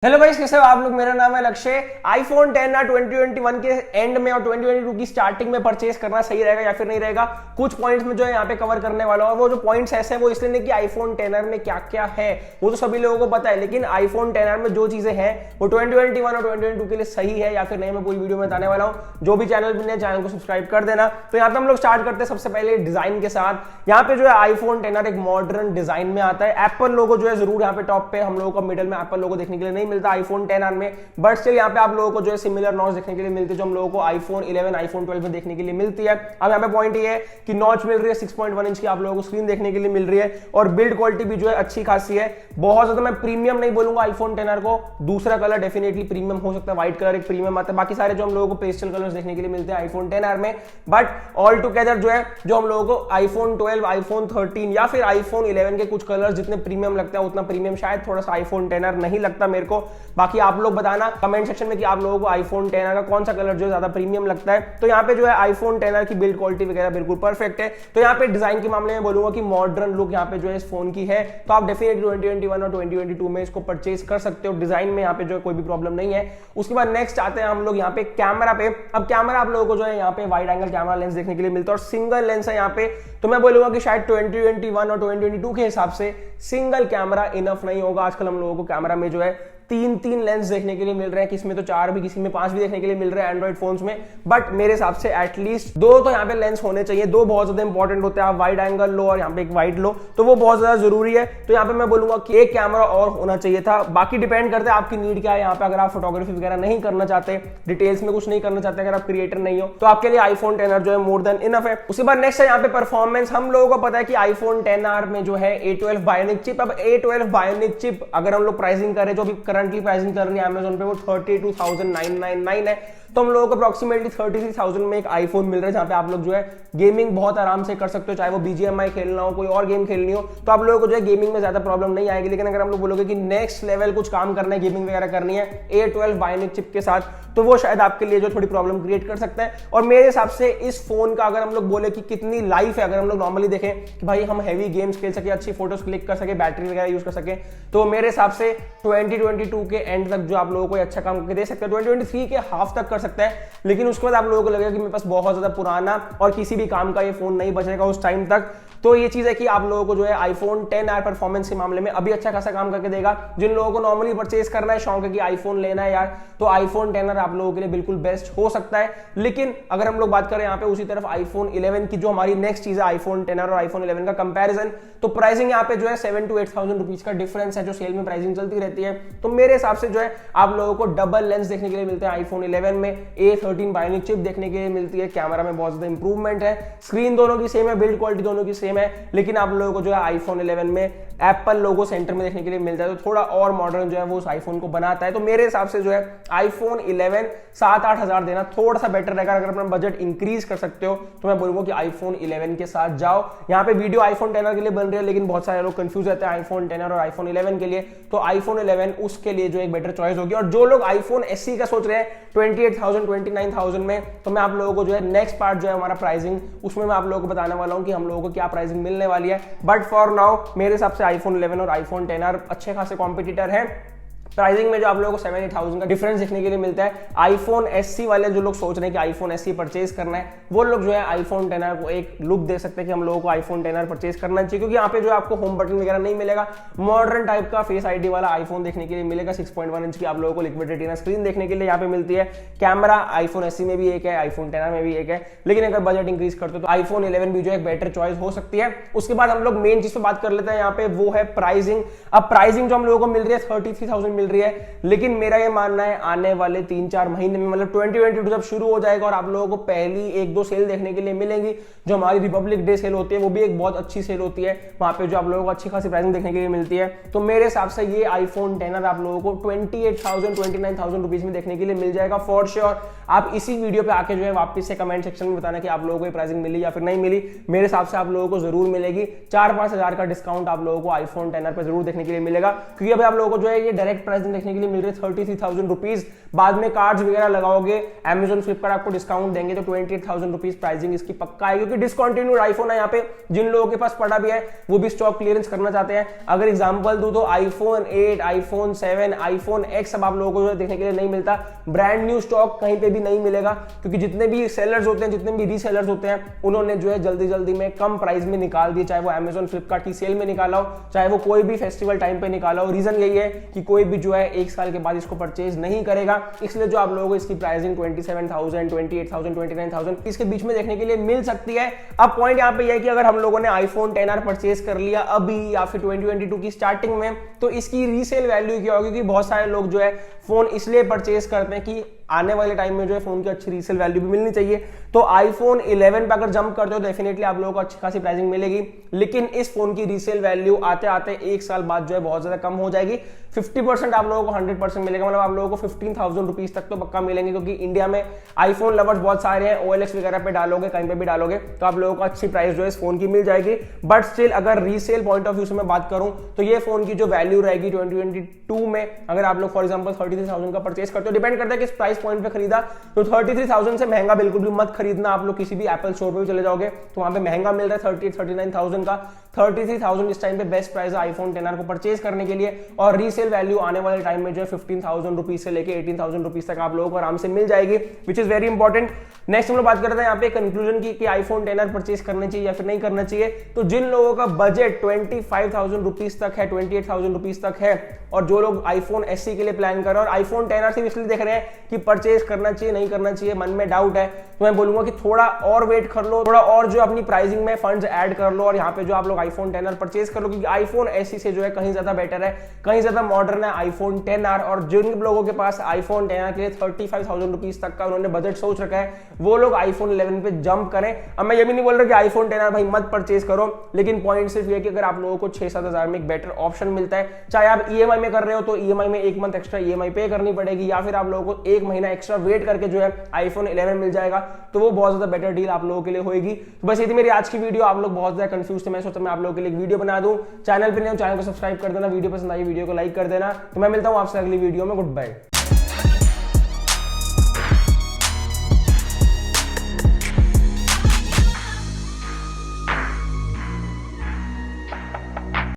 Hello guys, कैसे हो आप लोग। मेरा नाम है लक्ष्य। आईफोन 10 ना 2021 के एंड में और 2022 की स्टार्टिंग में परचेस करना सही रहेगा या फिर नहीं रहेगा, कुछ पॉइंट्स में जो है यहाँ पे कवर करने वाला हूं। और वो जो पॉइंट्स ऐसे हैं वो इसलिए नहीं कि आईफोन 10 में क्या क्या है वो तो सभी लोगों को पता है, लेकिन आईफोन 10 में जो चीजें हैं वो 2021 और 2022 के लिए सही है या फिर नहीं, मैं पूरी वीडियो में बताने वाला हूँ। जो भी चैनल भी चैनल को सब्सक्राइब कर देना। तो यहाँ पे हम लोग स्टार्ट करते हैं सबसे पहले डिजाइन के साथ। यहाँ पे जो है आईफोन 10 एक मॉडर्न डिजाइन में आता है। एप्पल लोगो जो है जरूर यहाँ पे टॉप पे हम लोगों को मिडिल में एप्पल लोगो देखने के लिए नहीं मिलता आईफोन 10 में, बट स्टिल यहाँ पे आप लोगों को जो है सिमिलर नॉच देखने के लिए मिलती है जो हम लोगों को आईफोन 11 आईफोन 12 में देखने के लिए मिलती है। अब यहाँ पे पॉइंट ये है कि नॉच मिल रही है 6.1 इंच की आप लोगों को स्क्रीन देखने के लिए मिल रही है और बिल्ड क्वालिटी भी जो है अच्छी खासी है। बहुत ज्यादा मैं प्रीमियम नहीं बोलूंगा आईफोन 10 को, दूसरा कलर डेफिनेटली प्रीमियम हो सकता है, व्हाइट कलर एक प्रीमियम आता है। बाकी सारे जो हम लोगों को पेस्टल कलर्स देखने के लिए मिलते हैं आईफोन 10 में, बट ऑल टुगेदर जो है जो हम लोगों को आईफोन 12 आईफोन 13 या फिर आईफोन 11 के कुछ कलर्स जितने प्रीमियम लगता है उतना प्रीमियम शायद थोड़ा सा आईफोन 10 नहीं लगता मेरे को। बाकी आप लोग बताना कमेंट सेक्शन में कि आप लोगों को आईफोन 10 का कौन सा कलर जो है ज्यादा प्रीमियम लगता है। तो यहाँ पे जो है आईफोन 10 की बिल्ड क्वालिटी वगैरह बिल्कुल परफेक्ट है। तो यहाँ पे डिजाइन के मामले में बोलूंगा कि मॉडर्न लुक यहाँ पे जो है इस फोन की है, तो आप डेफिनेटली 2021 और 2022 में इसको परचेज कर सकते हो। डिजाइन में यहाँ पे जो है कोई भी प्रॉब्लम नहीं है। उसके बाद नेक्स्ट आते हैं हम लोग यहाँ पे कैमरा पे। अब कैमरा आप लोगों को जो है यहाँ पे वाइड एंगल कैमरा लेंस देखने के लिए मिलता है और सिंगल लेंस है यहाँ पे। तो मैं बोलूंगा कि शायद 2021 और 2022 के हिसाब से सिंगल कैमरा इनफ नहीं होगा। आजकल हम लोगों को कैमरा में जो है तीन लेंस देखने के लिए मिल रहे हैं, किसी में तो 4 भी, किसी में 5 भी देखने के लिए मिल रहे हैं एंड्रॉइड फोन्स में, बट मेरे हिसाब से एटलीस्ट 2 तो यहाँ पे लेंस होने चाहिए। 2 बहुत ज्यादा इंपॉर्टेंट होते हैं। आप वाइड एंगल लो और यहाँ पे एक वाइड लो तो वो बहुत ज्यादा जरूरी है। तो यहाँ पे मैं बोलूंगा कि एक कैमरा और होना चाहिए था। बाकी डिपेंड करता है आपकी नीड क्या है। यहाँ पे अगर आप फोटोग्राफी वगैरह नहीं करना चाहते, डिटेल्स में कुछ नहीं करना चाहते, अगर आप क्रिएटर नहीं हो तो आपके लिए आईफोन 10 जो है मोर देन इनफ है। उसके बाद नेक्स्ट है यहाँ पे परफॉर्मेंस। हम लोगों को पता है कि आईफोन 10 में जो है A12 बायोनिक चिप। अब A12 बायोनिक चिप अगर हम लोग प्राइसिंग करें, जो भी करंटली प्राइसिंग कर रही है Amazon पे, वो 32,999 है। तो हम लोगों को अप्रोक्सीमेटली 33,000 में एक आईफोन मिल रहा है जहां पे आप लोग जो है गेमिंग बहुत आराम से कर सकते हो। चाहे वो BGMI खेलना हो, कोई और गेम खेलनी हो, तो आप लोगों को जो है गेमिंग में ज्यादा प्रॉब्लम नहीं आएगी। लेकिन अगर हम लोग बोलोगे कि नेक्स्ट लेवल कुछ काम करना है, गेमिंग वगैरह करनी है A12 बायोनिक चिप के साथ, तो वो शायद आपके लिए जो थोड़ी प्रॉब्लम क्रिएट कर सकता है। और मेरे हिसाब से इस फोन का अगर हम लोग बोले कि कितनी लाइफ है, अगर हम लोग नॉर्मली देखें कि भाई हम हैवी गेम्स खेल सके, अच्छी फोटोज क्लिक कर सके, बैटरी वगैरह यूज कर सके, तो मेरे हिसाब से 2022 के एंड तक जो आप लोगों को अच्छा काम करके दे सकते हैं। 2023 के हाफ तक कर सकता है, लेकिन उसके बाद आप लोगों को लगेगा कि मेरे पास बहुत ज्यादा पुराना और किसी भी काम का ये फोन नहीं बचेगा उस टाइम तक। तो ये चीज है कि आप लोगों को जो है आईफोन 10 परफॉर्मेंस के मामले में अभी अच्छा खासा काम करके देगा। जिन लोगों को नॉर्मली परचेज करना है, शौक है कि आईफोन लेना है यार, तो आईफोन 10 आप लोगों के लिए बिल्कुल बेस्ट हो सकता है। लेकिन अगर हम लोग बात करें यहाँ पे उसी तरफ आईफोन 11 की, जो हमारी नेक्स्ट चीज है आईफोन 10 और आईफोन 11 का कंपैरिजन, तो प्राइसिंग यहाँ पे जो है 7 to 8,000 रुपीज का डिफरेंस है जो सेल में प्राइसिंग चलती रहती है। तो मेरे हिसाब से जो है आप लोगों को डबल लेंस देखने के लिए मिलते हैं आईफोन 11 में। A13 बायोनिक चिप देखने के लिए मिलती है। कैमरा में बहुत ज्यादा इंप्रूवमेंट है। स्क्रीन दोनों की सेम है, बिल्ड क्वालिटी दोनों की सेम है, लेकिन आप लोगों को जो है आईफोन 11 में एप्पल लोगो सेंटर में देखने के लिए मिलता है, तो थोड़ा और मॉडर्न जो है वो उस आईफोन को बनाता है। तो मेरे हिसाब से जो है आईफोन 11 7-8 हजार देना थोड़ा सा बेटर रहेगा। अगर अपना बजट इंक्रीज कर सकते हो तो मैं बोलूंगा कि आईफोन 11 के साथ जाओ। यहाँ पे वीडियो आईफोन 10 के लिए बन रही है, लेकिन बहुत सारे लोग कंफ्यूज रहते हैं आईफोन 10 और आईफोन 11 के लिए, तो आईफोन 11 उसके लिए जो एक बेटर चॉइस होगी। और जो लोग आईफोन SE का सोच रहे हैं 28,000 29,000 में, तो मैं आप लोगों को जो है नेक्स्ट पार्ट जो है हमारा प्राइसिंग, उसमें मैं आप लोगों को बताने वाला हूं कि हम लोगों को क्या प्राइसिंग मिलने वाली है। बट फॉर नाउ मेरे हिसाब से आईफोन 11 और आईफोन 10 अच्छे खासे कॉम्पिटिटर हैं। प्राइसिंग में जो आप लोगों को 7-8,000 का डिफरेंस देखने के लिए मिलता है। आईफोन SE वाले जो लोग सोच रहे हैं कि आईफोन SE परचेज करना है, वो लोग जो है आईफोन 10 को एक लुक दे सकते हैं कि हम लोगों को आईफोन 10 परचेज करना चाहिए, क्योंकि यहाँ पे जो आपको होम बटन वगैरह नहीं मिलेगा। मॉडर्न टाइप का फेस आईडी वाला आईफोन देखने के लिए मिलेगा। 6.1 इंच की आप लोगों को लिक्विड रेटिना स्क्रीन देखने के लिए यहाँ पे मिलती है। कैमरा आईफोन SE में भी एक है, आईफोन 10 में भी एक है, लेकिन अगर बजट इंक्रीज करते हो तो आईफोन 11 भी जो एक बेटर चॉइस हो सकती है। उसके बाद हम लोग मेन चीज पे बात कर लेते हैं यहाँ पे, वो है प्राइसिंग। अब प्राइसिंग जो हम लोगों को मिल रही है 33,000 मिल रही है, लेकिन मेरा ये मानना है आने वाले 3-4 महीने में, मतलब 2022 जब शुरू हो जाएगा और आप लोगों को पहली 1-2 सेल देखने के लिए मिलेंगी, जो हमारी रिपब्लिक डे सेल होती है, वो भी एक बहुत अच्छी सेल होती है। वहां पे जो आप लोगों को अच्छी खासी प्राइसिंग देखने के लिए मिलती है। तो मेरे हिसाब से ये आईफोन 10 आप लोगों को 28,000 29,000 रुपीज में देखने के लिए मिल जाएगा फॉर श्योर। आप इसी वीडियो पे आके जो है वापस से कमेंट सेक्शन में बताना कि आप लोगों को ये प्राइसिंग मिली या फिर नहीं मिली। मेरे हिसाब से आप लोगों को जरूर मिलेगी। 4-5 हजार का डिस्काउंट आप लोगों को आईफोन 10 पे जरूर देखने के लिए मिलेगा, क्योंकि अभी आप लोगों को जो है ये डायरेक्ट प्राइसिंग देखने के लिए मिल रही है 33,000 रुपीज। बाद में कार्ड्स वगैरह लगाओगे, अमेजन फ्लिपकार्ट आपको डिस्काउंट देंगे तो 28,000 रुपीज प्राइसिंग इसकी पक्का है, क्योंकि डिसकंटिन्यूड आईफोन है। यहाँ पे जिन लोगों के पास पड़ा भी है वो भी स्टॉक क्लियरेंस करना चाहते हैं। अगर एग्जांपल दूं तो आईफोन 8, आईफोन 7, आईफोन एक्स अब आप लोगों को जो देखने के लिए नहीं मिलता। ब्रांड न्यू स्टॉक कहीं पे भी नहीं मिलेगा, क्योंकि जितने भी सेलर्स होते हैं, जितने भी रीसेलर्स होते हैं, उन्होंने जो है जल्दी जल्दी में कम प्राइस में निकाल दिए, चाहे वो अमेजन फ्लिपकार्ट की सेल में निकाला हो, चाहे वो कोई भी फेस्टिवल टाइम पे निकाला हो। रीजन यही है कि कोई भी जो है एक साल के बाद इसको परचेज नहीं करेगा, इसलिए जो आप लोगों को इसकी प्राइसिंग 27,000, 28,000, 29,000 इसके बीच में देखने के लिए मिल सकती है। अब पॉइंट यहाँ पे यह है कि अगर हम लोगों ने आईफोन 10R परचेज कर लिया अभी या फिर 2022 की स्टार्टिंग में, तो इसकी रीसेल वैल्यू क्या होगी, क्योंकि बहुत सारे लोग जो है फोन इसलिए परचेज करते हैं कि आने वाले टाइम में जो है फोन की अच्छी रीसेल वैल्यू भी मिलनी चाहिए। तो आईफोन 11 पे अगर जंप करते हो तो डेफिनेटली आप लोगों को अच्छी खासी प्राइसिंग मिलेगी, लेकिन इस फोन की रीसेल वैल्यू आते आते एक साल बाद जो है बहुत ज्यादा कम हो जाएगी। 50% आप लोगों को 100% मिलेगा, मतलब आप लोगों को 15,000 रुपीज तक तो पक्का मिलेंगे, क्योंकि इंडिया में आईफोन लवर्स बहुत सारे हैं। OLX वगैरह पे डालोगे, कहीं पे भी डालोगे तो आप लोगों को अच्छी प्राइस जो है इस फोन की मिल जाएगी। बट स्टिल अगर रीसेल पॉइंट ऑफ व्यू से मैं बात करूं तो ये फोन की जो वैल्यू रहेगी 2022 में, अगर आप लोग फॉर एग्जांपल 33,000 का परचेज करते हो, डिपेंड करता है किस प्राइस पॉइंट पे खरीदा, तो 33,000 से महंगा बिल्कुल भी मत खरीदना। आप लोग किसी भी एप्पल स्टोर पे चले जाओगे तो वहां पे महंगा मिल रहा है 39,000 का। 33,000 इस टाइम पे बेस्ट प्राइस है आईफोन 10R को परचेज करने के लिए, और रीसेल वैल्यू आने वाले टाइम में जो है 15,000 रुपीज से लेके 18,000 रुपीज तक आप लोगों को आराम से मिल जाएगी, which is very important. Next हम लोग बात करते हैं यहाँ पे कंक्लूजन की कि आईफोन 10R परचेज करना चाहिए या फिर नहीं करना चाहिए। तो जिन लोगों का बजट 25,000 रुपीज तक है, 28,000 रुपीज तक है, और जो लोग आईफोन SE के लिए प्लान कर रहे हैं और आईफोन 10R सिर्फ इसलिए देख रहे हैं कि परचेज करना चाहिए नहीं करना चाहिए, मन में डाउट है, तो मैं बोलूंगा कि थोड़ा और वेट कर लो, थोड़ा और जो अपनी प्राइसिंग में फंड्स ऐड कर लो, और यहाँ पे जो आप लोग आईफोन 10R परचेज कर लो, क्योंकि आईफोन SE से जो है कहीं ज्यादा बेटर है, कहीं ज्यादा मॉडर्न है आईफोन 10R। और जिन लोगों के पास आईफोन 10R के लिए 35,000 रुपीज तक का उन्होंने बजट सोच रखा है, वो लोग आईफोन 11 पे जंप करें। अब मैं ये भी नहीं बोल रहा कि आईफोन 10R भाई मत परचेज करो, लेकिन पॉइंट सिर्फ ये कि अगर आप लोगों को 6-7 हजार में एक बेटर ऑप्शन मिलता है, चाहे आप EMI में कर रहे हो तो EMI में 1 मंथ एक्स्ट्रा EMI पे करनी पड़ेगी, या फिर आप लोगों को 1 महीना एक्स्ट्रा वेट करके जो है आईफोन 11 मिल जाएगा, तो वो बहुत ज्यादा बेटर डील आप लोगों के लिए होगी। तो बस ये थी मेरी आज की वीडियो। आप लोग बहुत ज्यादा कंफ्यूज थे, मैं सोचा मैं आप लोगों के लिए एक वीडियो बना दूं। चैनल पे नहीं हो, चैनल को सब्सक्राइब कर देना, वीडियो पसंद आई वीडियो को लाइक कर देना। तो मैं मिलता हूं आपसे अगली वीडियो में। Good bye.